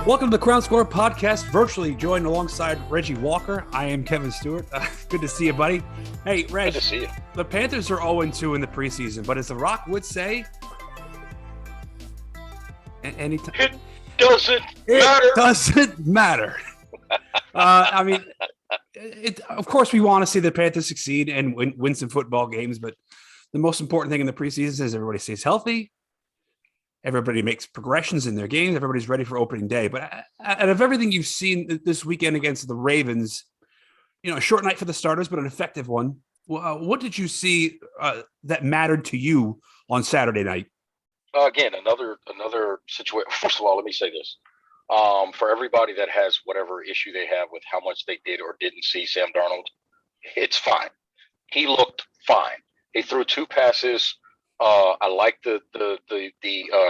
Welcome to the Crown Score Podcast, virtually joined alongside Reggie Walker. I am Kevin Stewart. Good to see you, buddy. Hey, Reg, good to see you. The Panthers are 0-2 in the preseason, but as The Rock would say, anytime it doesn't matter. I mean, of course, we want to see the Panthers succeed and win some football games, but the most important thing in the preseason is everybody stays healthy. Everybody makes progressions in their games. Everybody's ready for opening day. But out of everything you've seen this weekend against the Ravens, a short night for the starters, but an effective one. What did you see that mattered to you on Saturday night? Again, another situation. First of all, let me say this. For everybody that has whatever issue they have with how much they did or didn't see Sam Darnold, it's fine. He looked fine. He threw 2 passes. I like the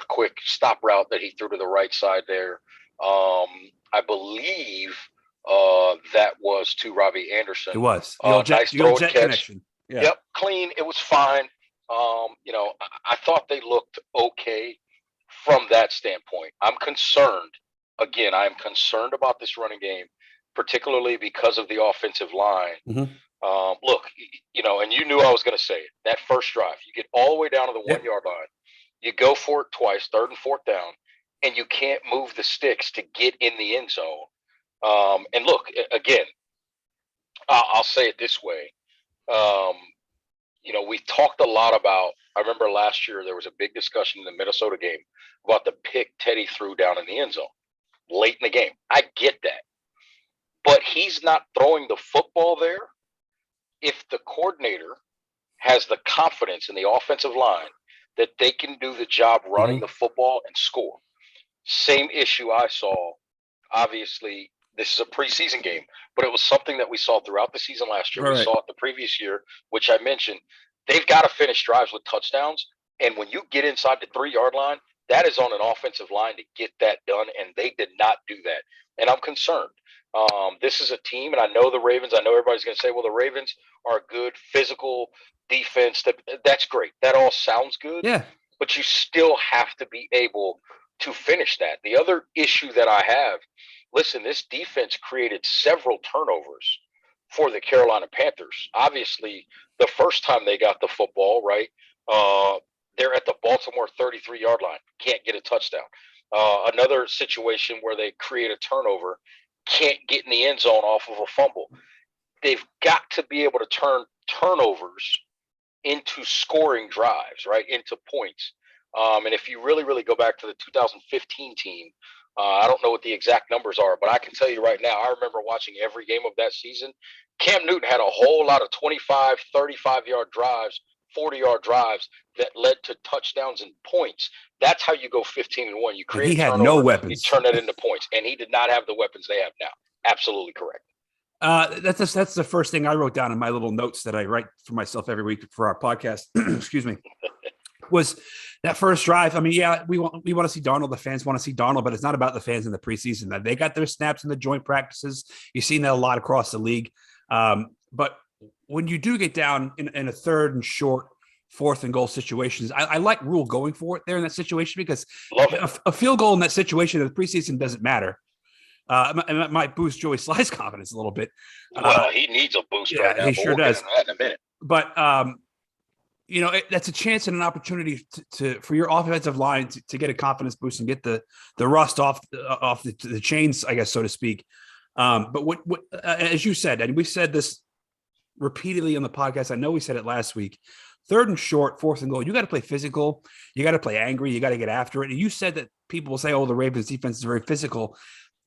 quick stop route that he threw to the right side there. I believe that was to Robbie Anderson. It was. Nice throw jet connection. Yeah. Yep, clean. It was fine. I thought they looked okay from that standpoint. I'm concerned. Again, I'm concerned about this running game, particularly because of the offensive line. Mm-hmm. Look, and you knew I was going to say it. That first drive, you get all the way down to the 1 yard line. You go for it twice, 3rd and 4th down, and you can't move the sticks to get in the end zone. And look, again, I'll say it this way. We've talked a lot about, I remember last year there was a big discussion in the Minnesota game about the pick Teddy threw down in the end zone late in the game. I get that. But he's not throwing the football there if the coordinator has the confidence in the offensive line that they can do the job running the football and score. Same issue I saw. Obviously, this is a preseason game, but it was something that we saw throughout the season last year. Right. We saw it the previous year, which I mentioned. They've got to finish drives with touchdowns. And when you get inside the 3 yard line, that is on an offensive line to get that done. And they did not do that. And I'm concerned. This is a team, and I know the Ravens. I know everybody's going to say, well, the Ravens are a good physical defense. That's great. That all sounds good. Yeah. But you still have to be able to finish that. The other issue that I have, listen, this defense created several turnovers for the Carolina Panthers. Obviously, the first time they got the football, right, they're at the Baltimore 33 yard line. Can't get a touchdown. Another situation where they create a turnover, can't get in the end zone off of a fumble. They've got to be able to turn turnovers into scoring drives, right, into points. And if you really, really go back to the 2015 team, I don't know what the exact numbers are, but I can tell you right now, I remember watching every game of that season. Cam Newton had a whole lot of 25, 35-yard drives, 40-yard drives that led to touchdowns and points. That's how you go 15-1. You create. He had no weapons. You turn that into points, and he did not have the weapons they have now. Absolutely correct. That's the first thing I wrote down in my little notes that I write for myself every week for our podcast. Excuse me. Was that first drive? I mean, yeah, we want to see Darnold. The fans want to see Darnold, but it's not about the fans in the preseason. They got their snaps in the joint practices. You've seen that a lot across the league. But when you do get down in a 3rd and short, 4th and goal situations, I like Rule going for it there in that situation because a field goal in that situation in the preseason doesn't matter. It might boost Joey Sly's confidence a little bit. Well, he needs a boost right now. He sure does. In a minute. But that's a chance and an opportunity for your offensive line to get a confidence boost and get the rust off the chains, I guess, so to speak. But what as you said, and we said this repeatedly on the podcast, I know we said it last week, 3rd and short, 4th and goal, you got to play physical, you got to play angry, you got to get after it. And you said that people will say, oh, the Ravens defense is very physical.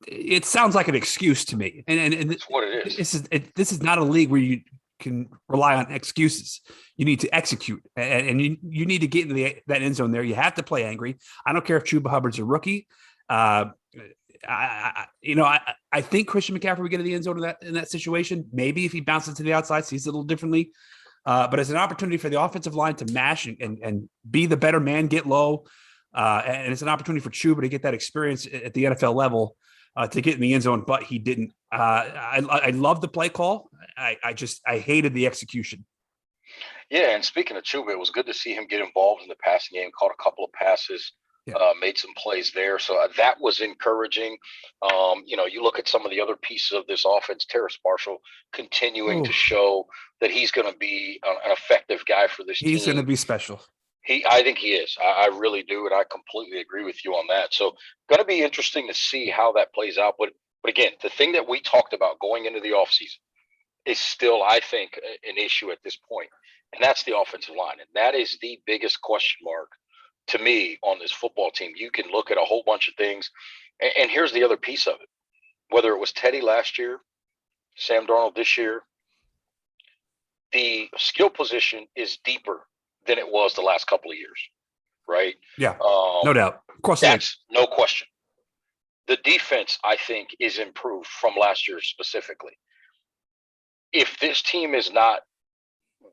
It sounds like an excuse to me. And that's what it is. This is not a league where you can rely on excuses. You need to execute, and you need to get into that end zone there. You have to play angry. I don't care if Chuba Hubbard's a rookie. I think Christian McCaffrey would get to the end zone in that situation. Maybe if he bounces to the outside, sees it a little differently. But it's an opportunity for the offensive line to mash and be the better man, get low. And it's an opportunity for Chuba to get that experience at the NFL level to get in the end zone, but he didn't. I love the play call. I hated the execution. Yeah, and speaking of Chuba, it was good to see him get involved in the passing game, caught a couple of passes. made some plays there. So that was encouraging. You look at some of the other pieces of this offense, Terrace Marshall continuing to show that he's going to be an effective guy for this team. He's going to be special. I think he is. I really do, and I completely agree with you on that. So going to be interesting to see how that plays out. But again, the thing that we talked about going into the offseason is still, I think, an issue at this point, and that's the offensive line. And that is the biggest question mark to me on this football team. You can look at a whole bunch of things, and here's the other piece of it. Whether it was Teddy last year, Sam Darnold this year, the skill position is deeper than it was the last couple of years, right? Yeah, no doubt. That's no question. The defense, I think, is improved from last year specifically. If this team is not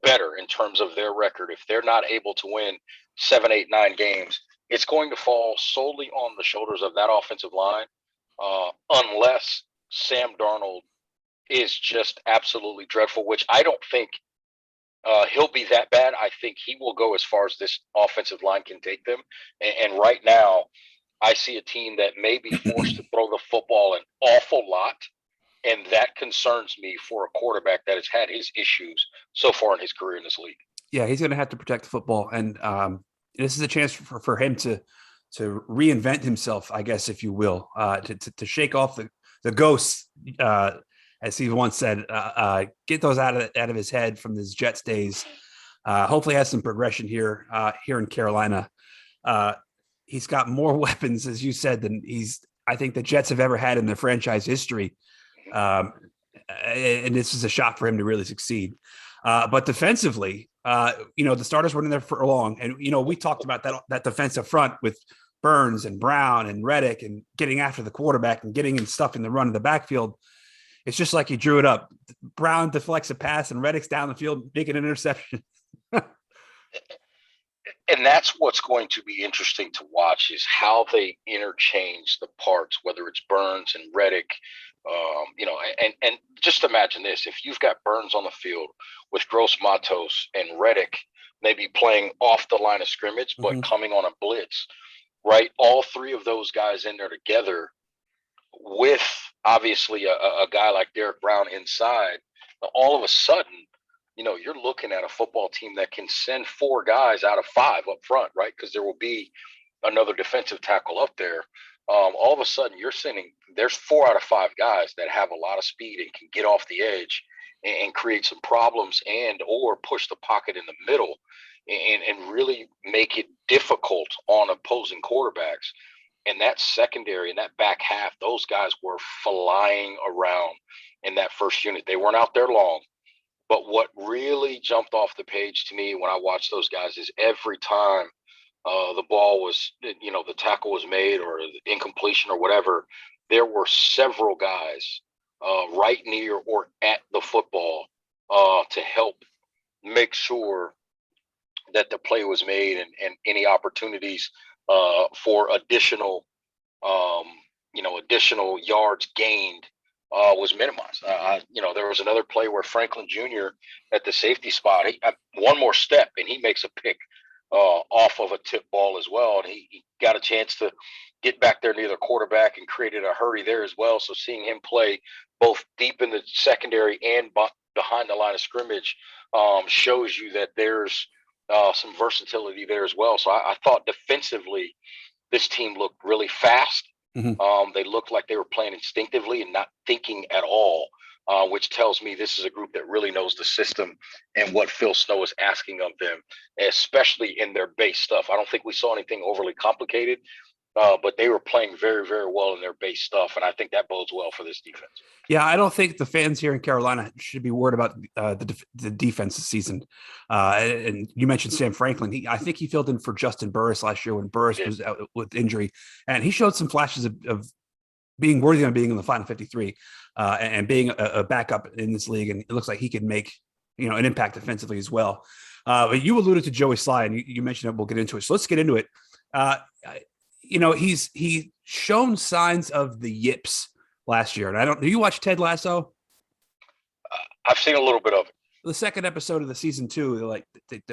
better in terms of their record, if they're not able to win 7, 8, 9 games, it's going to fall solely on the shoulders of that offensive line, unless Sam Darnold is just absolutely dreadful, which I don't think he'll be that bad. I think he will go as far as this offensive line can take them. And right now, I see a team that may be forced to throw the football an awful lot. And that concerns me for a quarterback that has had his issues so far in his career in this league. Yeah, he's going to have to protect the football. And this is a chance for him to reinvent himself, I guess, if you will, to shake off the ghosts, as he once said, get those out of his head from his Jets days. Hopefully has some progression here in Carolina. He's got more weapons, as you said, than I think the Jets have ever had in their franchise history. And this is a shot for him to really succeed. But defensively, the starters weren't in there for long. And, we talked about that defensive front with Burns and Brown and Reddick and getting after the quarterback and getting in stuff in the run of the backfield. It's just like he drew it up. Brown deflects a pass and Reddick's down the field making an interception. And that's what's going to be interesting to watch is how they interchange the parts, whether it's Burns and Reddick. And just imagine this: if you've got Burns on the field with Gross Matos and Reddick maybe playing off the line of scrimmage, but coming on a blitz, right? All three of those guys in there together with obviously a guy like Derek Brown inside, all of a sudden, you're looking at a football team that can send 4 guys out of 5 up front, right? Because there will be another defensive tackle up there. All of a sudden there's 4 out of 5 guys that have a lot of speed and can get off the edge and create some problems or push the pocket in the middle and really make it difficult on opposing quarterbacks. And that secondary and that back half, those guys were flying around in that first unit. They weren't out there long. But what really jumped off the page to me when I watched those guys is every time the ball was, the tackle was made or the incompletion or whatever, there were several guys right near or at the football to help make sure that the play was made and any opportunities for additional yards gained was minimized. There was another play where Franklin Jr. at the safety spot, he one more step and he makes a pick off of a tip ball as well. And he got a chance to get back there near the quarterback and created a hurry there as well. So seeing him play both deep in the secondary and behind the line of scrimmage shows you that there's some versatility there as well. So I thought defensively, this team looked really fast. They looked like they were playing instinctively and not thinking at all, which tells me this is a group that really knows the system and what Phil Snow is asking of them, especially in their base stuff. I don't think we saw anything overly complicated, but they were playing very, very well in their base stuff, and I think that bodes well for this defense. Yeah, I don't think the fans here in Carolina should be worried about the defense this season. And you mentioned Sam Franklin. I think he filled in for Justin Burris last year when Burris was out with injury, and he showed some flashes of being worthy of being in the final 53 and being a backup in this league. And it looks like he can make an impact defensively as well. But you alluded to Joey Sly, and you mentioned it. We'll get into it. So let's get into it. He's shown signs of the yips last year. And do you watch Ted Lasso? I've seen a little bit of it. The second episode of the season 2,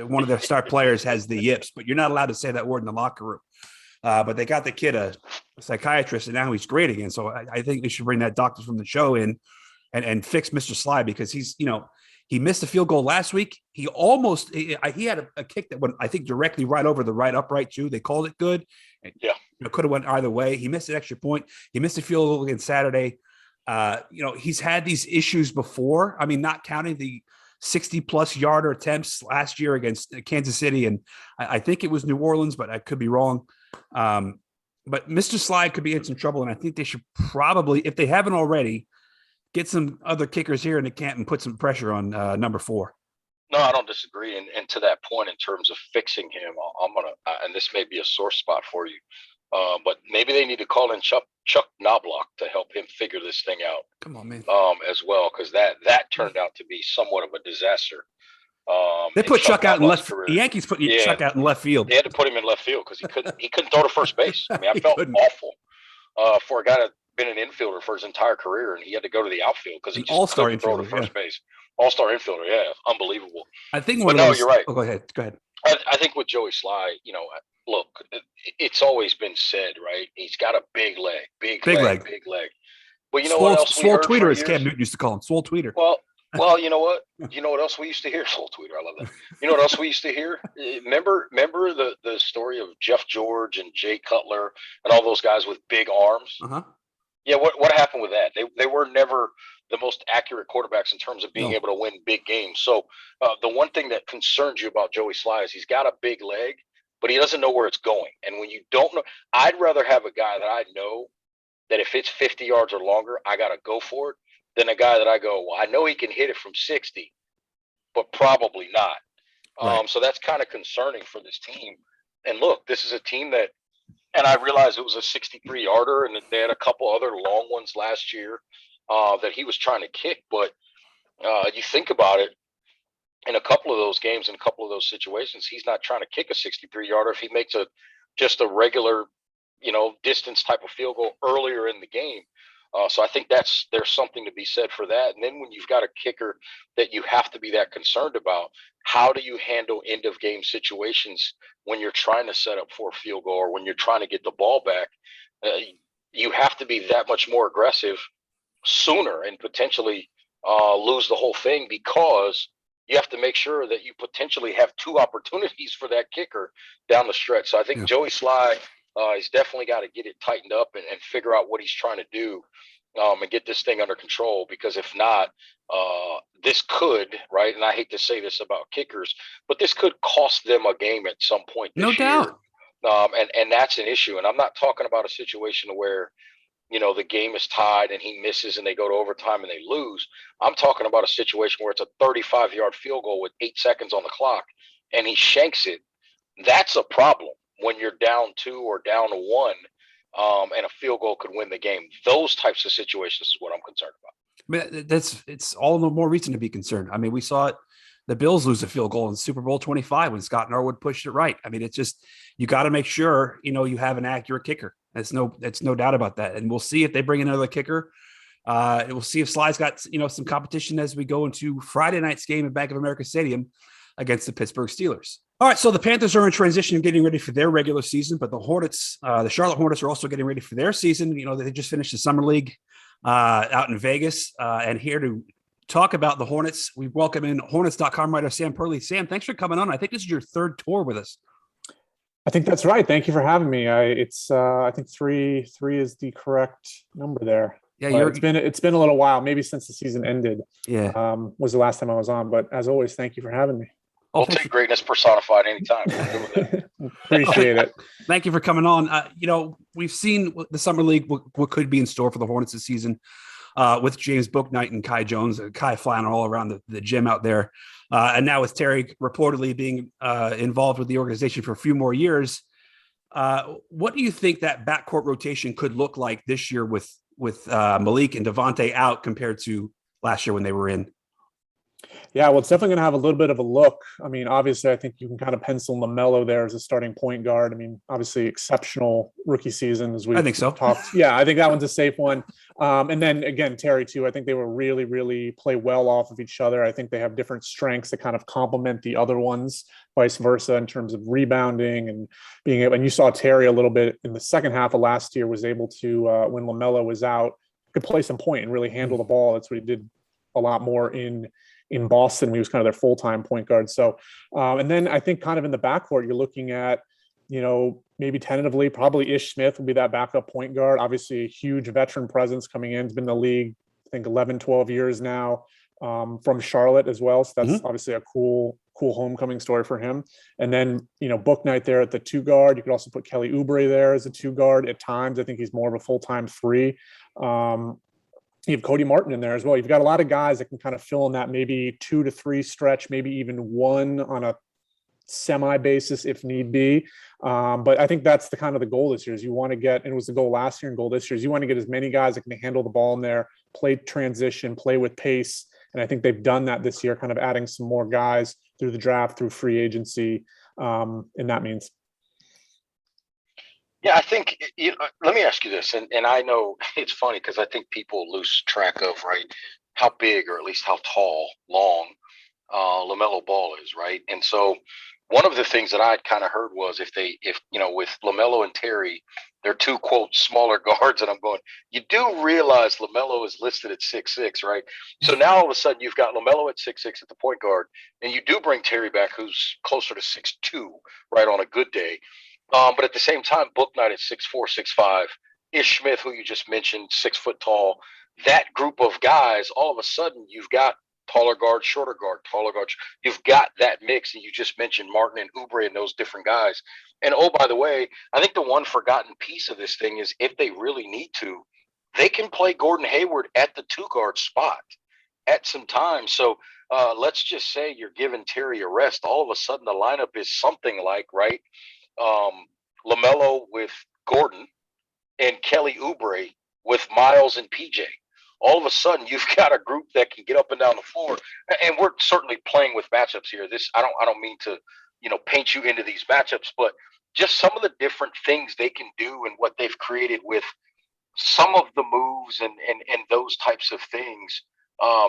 one of their star players has the yips, but you're not allowed to say that word in the locker room. But they got the kid a psychiatrist, and now he's great again. So I think they should bring that doctor from the show in and fix Mr. Sly, because he's, he missed a field goal last week. He had a kick that went, I think, directly right over the right upright too. They called it good. Yeah. Could have went either way. He missed an extra point. He missed a field goal against Saturday. He's had these issues before. I mean, not counting the 60-plus yarder attempts last year against Kansas City, and I think it was New Orleans, but I could be wrong. But Mr. Sly could be in some trouble, and I think they should probably, if they haven't already, get some other kickers here in the camp and put some pressure on number 4. No, I don't disagree. And to that point, in terms of fixing him, I'm going to, and this may be a sore spot for you, but maybe they need to call in Chuck Knobloch to help him figure this thing out. Come on, man. As well, because that turned out to be somewhat of a disaster. They put Chuck out in left. The Yankees put Chuck out in left field. They had to put him in left field because he couldn't throw to first base. I mean, I felt awful for a guy that been an infielder for his entire career, and he had to go to the outfield because he just couldn't throw to first base. All-star infielder, yeah, unbelievable. I think. But no, you're right. Oh, go ahead. I think with Joey Sly, look, it's always been said, right? He's got a big leg, big leg. But you know what else? Swole tweeter, as Cam Newton used to call him. Swole tweeter. Well, you know what? You know what else we used to hear? Swole tweeter. I love that. You know what else we used to hear? Remember the story of Jeff George and Jay Cutler and all those guys with big arms? Uh-huh. Yeah, what happened with that? They were never the most accurate quarterbacks in terms of being able to win big games. So the one thing that concerns you about Joey Sly is he's got a big leg, but he doesn't know where it's going. And when you don't know, I'd rather have a guy that I know that if it's 50 yards or longer, I got to go for it, than a guy that I go, well, I know he can hit it from 60, but probably not. Right. So that's kind of concerning for this team. And look, this is a team that, and I realized it was a 63-yarder, and they had a couple other long ones last year that he was trying to kick. But you think about it, in a couple of those games, in a couple of those situations, he's not trying to kick a 63-yarder. If he makes just a regular, distance type of field goal earlier in the game. So I think there's something to be said for that. And then when you've got a kicker that you have to be that concerned about, how do you handle end of game situations when you're trying to set up for a field goal or when you're trying to get the ball back? You have to be that much more aggressive sooner and potentially lose the whole thing, because you have to make sure that you potentially have 2 opportunities for that kicker down the stretch. So I think Joey Sly, he's definitely got to get it tightened up and figure out what he's trying to do and get this thing under control, because if not, this could, right, and I hate to say this about kickers, but this could cost them a game at some point this year. No doubt. And that's an issue. And I'm not talking about a situation where, the game is tied and he misses and they go to overtime and they lose. I'm talking about a situation where it's a 35-yard field goal with 8 seconds on the clock and he shanks it. That's a problem when you're down 2 or down 1 and a field goal could win the game. Those types of situations is what I'm concerned about. I mean, it's all the more reason to be concerned. I mean, we saw it. The Bills lose a field goal in Super Bowl 25 when Scott Norwood pushed it right. I mean, it's just, you got to make sure, you have an accurate kicker. It's no doubt about that. And we'll see if they bring another kicker. We'll see if Sly's got, some competition as we go into Friday night's game at Bank of America Stadium against the Pittsburgh Steelers. All right. So the Panthers are in transition and getting ready for their regular season, but the Hornets, the Charlotte Hornets, are also getting ready for their season. They just finished the summer league out in Vegas, and here to talk about the Hornets, we welcome in Hornets.com writer Sam Perley. Sam, thanks for coming on. I think this is your 3rd tour with us. I think that's right. Thank you for having me. I think three is the correct number there. Yeah, it's been a little while, maybe since the season ended. Yeah, was the last time I was on. But as always, thank you for having me. We'll take greatness personified anytime. Appreciate it. Thank you for coming on. We've seen the summer league, what could be in store for the Hornets this season. With James Bouknight and Kai Jones, Kai flying all around the gym out there. And now with Terry reportedly being involved with the organization for a few more years, what do you think that backcourt rotation could look like this year with Malik and Devontae out compared to last year when they were in? Yeah, well, it's definitely going to have a little bit of a look. I mean, obviously, I think you can kind of pencil LaMelo there as a starting point guard. I mean, obviously, exceptional rookie season as we I think so. talked. Yeah, I think that one's a safe one. And then again, Terry too, I think they will really, really play well off of each other. I think they have different strengths that kind of complement the other ones, vice versa, in terms of rebounding and being able, and you saw Terry a little bit in the second half of last year was able to, when LaMelo was out, could play some point and really handle the ball. That's what he did a lot more in Boston. He was kind of their full-time point guard. So, and then I think kind of in the backcourt, you're looking at, maybe tentatively, probably Ish Smith will be that backup point guard. Obviously a huge veteran presence coming in. He's been in the league, I think 11, 12 years now, from Charlotte as well. So that's obviously a cool homecoming story for him. And then, Book Knight there at the 2 guard. You could also put Kelly Oubre there as a 2 guard at times. I think he's more of a full-time 3. You have Cody Martin in there as well. You've got a lot of guys that can kind of fill in that maybe 2 to 3 stretch, maybe even 1 on a semi basis if need be. But I think that's the kind of the goal this year is you want to get, and it was the goal last year and goal this year, is you want to get as many guys that can handle the ball in there, play transition, play with pace. And I think they've done that this year, kind of adding some more guys through the draft, through free agency. And that means. Yeah, I think, let me ask you this. And I know it's funny because I think people lose track of, right, how big or at least how tall, long LaMelo Ball is, right? And so one of the things that I'd kind of heard was if with LaMelo and Terry, they're 2 quote smaller guards, and I'm going, you do realize LaMelo is listed at 6'6", right? So now all of a sudden you've got LaMelo at 6'6" at the point guard, and you do bring Terry back, who's closer to 6'2", right, on a good day. But at the same time, Book Knight at 6'4", 6'5", Ish Smith, who you just mentioned, 6 foot tall. That group of guys, all of a sudden you've got taller guard, shorter guard, taller guard. You've got that mix, and you just mentioned Martin and Oubre and those different guys. And oh, by the way, I think the one forgotten piece of this thing is if they really need to, they can play Gordon Hayward at the 2 guard spot at some time. So let's just say you're giving Terry a rest. All of a sudden the lineup is something like, right, LaMelo with Gordon and Kelly Oubre with Miles and PJ. All of a sudden you've got a group that can get up and down the floor. And we're certainly playing with matchups here. I don't mean to, paint you into these matchups, but just some of the different things they can do and what they've created with some of the moves and those types of things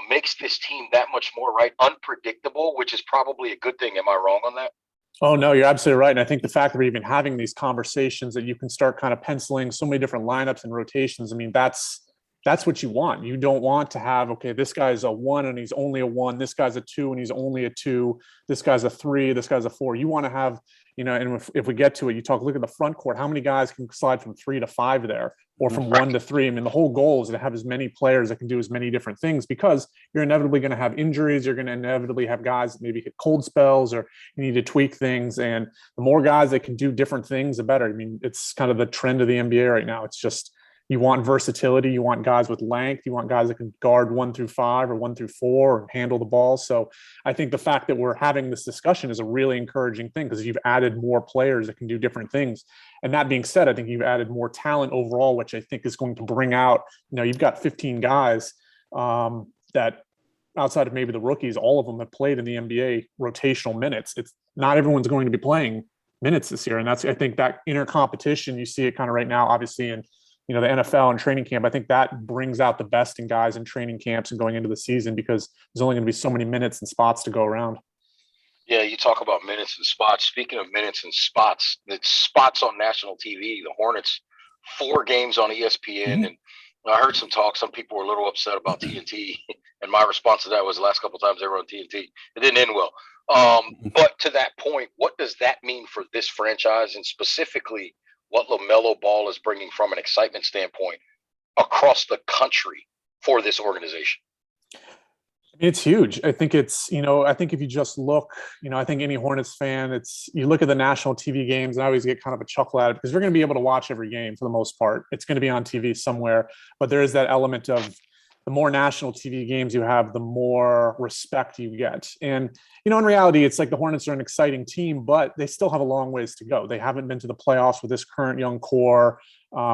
makes this team that much more, right, unpredictable, which is probably a good thing. Am I wrong on that? Oh, no, you're absolutely right. And I think the fact that we're even having these conversations that you can start kind of penciling so many different lineups and rotations, I mean, that's what you want. You don't want to have, okay, this guy's a 1 and he's only a 1. This guy's a 2 and he's only a 2. This guy's a 3. This guy's a 4. You want to have, and if we get to it, look at the front court. How many guys can slide from 3 to 5 there, or from 1 to 3? I mean, the whole goal is to have as many players that can do as many different things, because you're inevitably going to have injuries. You're going to inevitably have guys that maybe hit cold spells, or you need to tweak things. And the more guys that can do different things, the better. I mean, it's kind of the trend of the NBA right now. It's just, you want versatility. You want guys with length. You want guys that can guard 1 through 5 or 1 through 4 and handle the ball. So I think the fact that we're having this discussion is a really encouraging thing, because you've added more players that can do different things. And that being said, I think you've added more talent overall, which I think is going to bring out, you've got 15 guys that, outside of maybe the rookies, all of them have played in the NBA rotational minutes. It's not everyone's going to be playing minutes this year. And that's, I think, that inner competition, you see it kind of right now, obviously, in the NFL and training camp. I think that brings out the best in guys in training camps and going into the season, because there's only going to be so many minutes and spots to go around. Yeah, you talk about minutes and spots. Speaking of minutes and spots, it's spots on national TV. The Hornets, 4 games on ESPN. And I heard some talk. Some people were a little upset about TNT. And my response to that was, the last couple of times they were on TNT, it didn't end well. But to that point, what does that mean for this franchise, and specifically what LaMelo Ball is bringing from an excitement standpoint across the country for this organization? It's huge. I think it's, I think if you just look, I think any Hornets fan, you look at the national TV games, and I always get kind of a chuckle at it, because we're going to be able to watch every game for the most part. It's going to be on TV somewhere, but there is that element of, the more national TV games you have, the more respect you get. And, in reality, it's like the Hornets are an exciting team, but they still have a long ways to go. They haven't been to the playoffs with this current young core.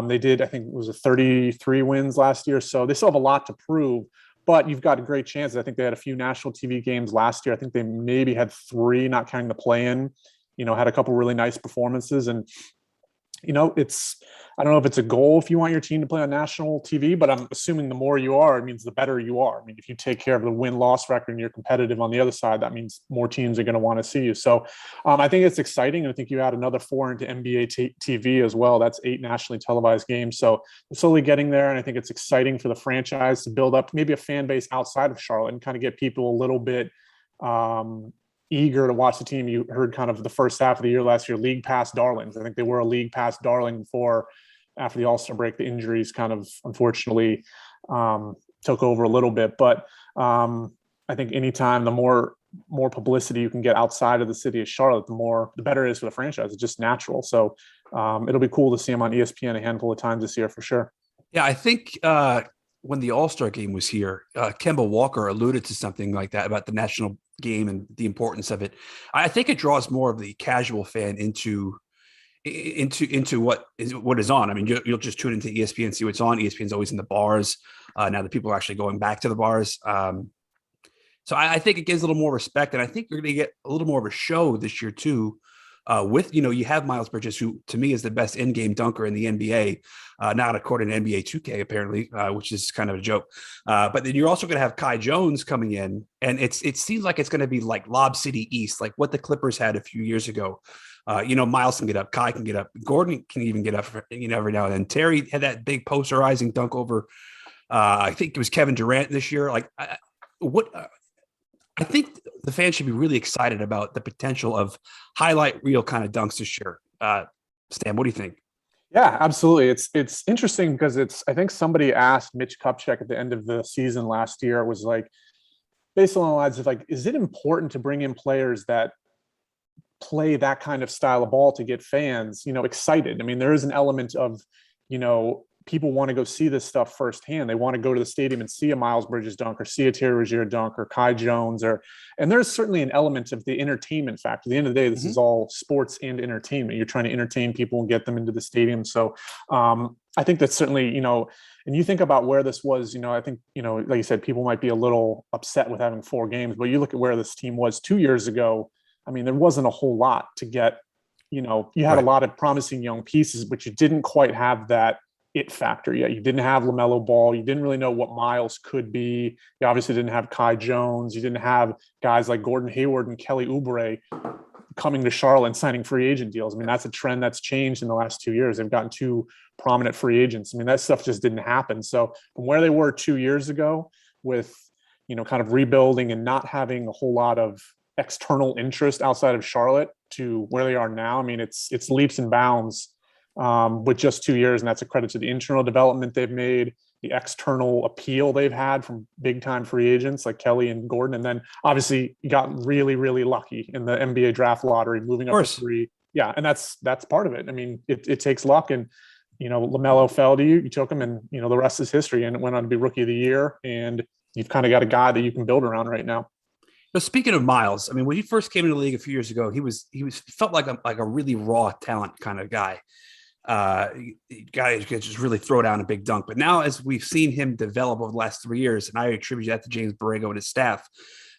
They did, I think it was 33 wins last year. So they still have a lot to prove, but you've got a great chance. I think they had a few national TV games last year. I think they maybe had 3, not counting the play-in, had a couple really nice performances. And, I don't know if it's a goal if you want your team to play on national TV, but I'm assuming the more you are, it means the better you are. I mean, if you take care of the win-loss record and you're competitive on the other side, that means more teams are going to want to see you. So I think it's exciting. And I think you add another 4 into NBA TV as well. That's 8 nationally televised games. So we're slowly getting there. And I think it's exciting for the franchise to build up maybe a fan base outside of Charlotte and kind of get people a little bit eager to watch the team. You heard kind of the first half of the year last year, league pass darlings. I think they were a league pass darling before. After the All-Star break, the injuries kind of unfortunately took over a little bit. But I think anytime the more publicity you can get outside of the city of Charlotte, the better it is for the franchise. It's just natural. So it'll be cool to see him on ESPN a handful of times this year for sure. Yeah, I think when the All-Star game was here, Kemba Walker alluded to something like that about the national game and the importance of it. I think it draws more of the casual fan into what is on. I mean, you'll just tune into ESPN and see what's on. ESPN's always in the bars. Now that people are actually going back to the bars. So I think it gives a little more respect, and I think you're going to get a little more of a show this year too. With, you have Miles Bridges, who to me is the best in-game dunker in the NBA, not according to NBA 2K apparently, which is kind of a joke. But then you're also going to have Kai Jones coming in, and it seems like it's going to be like Lob City East, like what the Clippers had a few years ago. Miles can get up, Kai can get up, Gordon can even get up, every now and then. Terry had that big posterizing dunk over, I think it was Kevin Durant this year. Like, I think the fans should be really excited about the potential of highlight reel kind of dunks this year. Stan, what do you think? Yeah, absolutely. It's interesting because I think somebody asked Mitch Kupchak at the end of the season last year, was like, based on the lines of like, is it important to bring in players that play that kind of style of ball to get fans, excited? I mean, there is an element of, people want to go see this stuff firsthand. They want to go to the stadium and see a Miles Bridges dunk or see a Terry Rozier dunk or Kai Jones, and there's certainly an element of the entertainment factor. At the end of the day, this is all sports and entertainment. You're trying to entertain people and get them into the stadium. So I think that's certainly, and you think about where this was, I think, like you said, people might be a little upset with having 4 games, but you look at where this team was 2 years ago. I mean, there wasn't a whole lot to get, you had a lot of promising young pieces, but you didn't quite have that it factor yet. You didn't have LaMelo Ball. You didn't really know what Miles could be. You obviously didn't have Kai Jones. You didn't have guys like Gordon Hayward and Kelly Oubre coming to Charlotte and signing free agent deals. I mean, that's a trend that's changed in the last 2 years. They've gotten 2 prominent free agents. I mean, that stuff just didn't happen. So from where they were 2 years ago with, kind of rebuilding and not having a whole lot of external interest outside of Charlotte to where they are now, I mean, it's leaps and bounds with just 2 years. And that's a credit to the internal development they've made, the external appeal they've had from big time free agents like Kelly and Gordon. And then obviously you got really, really lucky in the NBA draft lottery, moving up to 3. Yeah. And that's part of it. I mean, it takes luck, and, LaMelo fell to you took him, and, the rest is history, and it went on to be rookie of the year. And you've kind of got a guy that you can build around right now. So speaking of Miles, I mean, when he first came into the league a few years ago, he felt like a really raw talent kind of guy. Guy who could just really throw down a big dunk. But now, as we've seen him develop over the last 3 years, and I attribute that to James Borrego and his staff,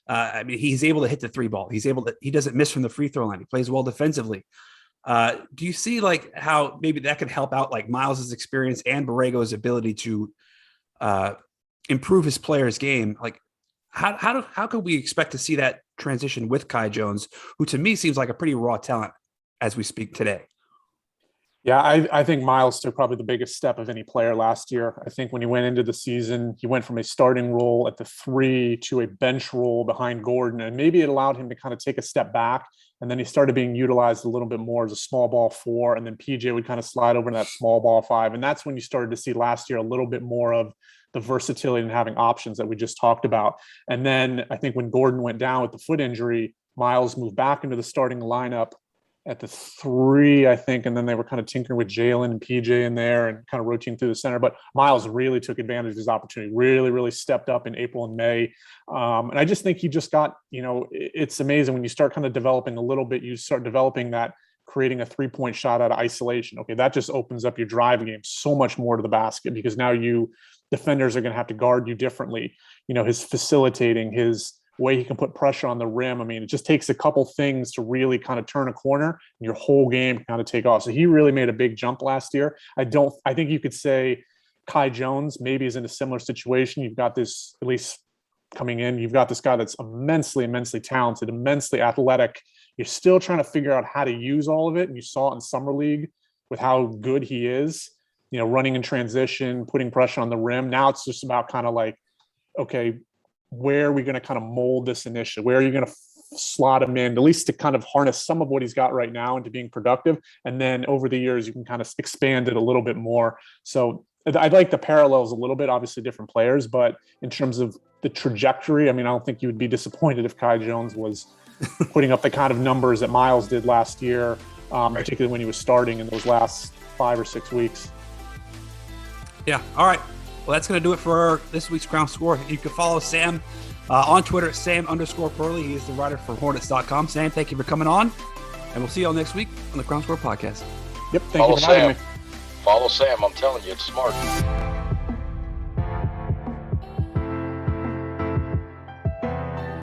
I mean, he's able to hit the 3 ball. He doesn't miss from the free throw line. He plays well defensively. Do you see like how maybe that could help out like Miles's experience and Borrego's ability to improve his player's game? Like how could we expect to see that transition with Kai Jones, who to me seems like a pretty raw talent as we speak today? Yeah, I think Miles took probably the biggest step of any player last year. I think when he went into the season, he went from a starting role at the 3 to a bench role behind Gordon, and maybe it allowed him to kind of take a step back. And then he started being utilized a little bit more as a small ball 4, and then PJ would kind of slide over to that small ball 5. And that's when you started to see last year a little bit more of the versatility and having options that we just talked about. And then I think when Gordon went down with the foot injury, Miles moved back into the starting lineup at the 3, I think, and then they were kind of tinkering with Jalen and PJ in there and kind of rotating through the center. But Miles really took advantage of his opportunity, really, really stepped up in April and May. And I just think he just got, it's amazing when you start kind of developing a little bit, you start developing that, creating a 3-point shot out of isolation. Okay, that just opens up your drive game so much more to the basket, because now defenders are going to have to guard you differently. His facilitating, his way he can put pressure on the rim. I mean, it just takes a couple things to really kind of turn a corner and your whole game can kind of take off. So he really made a big jump last year. I think you could say Kai Jones maybe is in a similar situation. You've got this, at least coming in, you've got this guy that's immensely talented, immensely athletic. You're still trying to figure out how to use all of it. And you saw it in summer league with how good he is, running in transition, putting pressure on the rim. Now it's just about kind of like, okay, where are we going to kind of mold this initiative? Where are you going to slot him in, at least to kind of harness some of what he's got right now into being productive? And then over the years, you can kind of expand it a little bit more. So I'd like the parallels a little bit, obviously different players, but in terms of the trajectory, I mean, I don't think you would be disappointed if Kai Jones was putting up the kind of numbers that Miles did last year, particularly when he was starting in those last 5 or 6 weeks. Yeah. All right. Well, that's going to do it for this week's Crown Score. You can follow Sam on Twitter at Sam_Perley. He is the writer for Hornets.com. Sam, thank you for coming on, and we'll see you all next week on the Crown Score podcast. Yep. Thank you for having me. Follow Sam. I'm telling you, it's smart.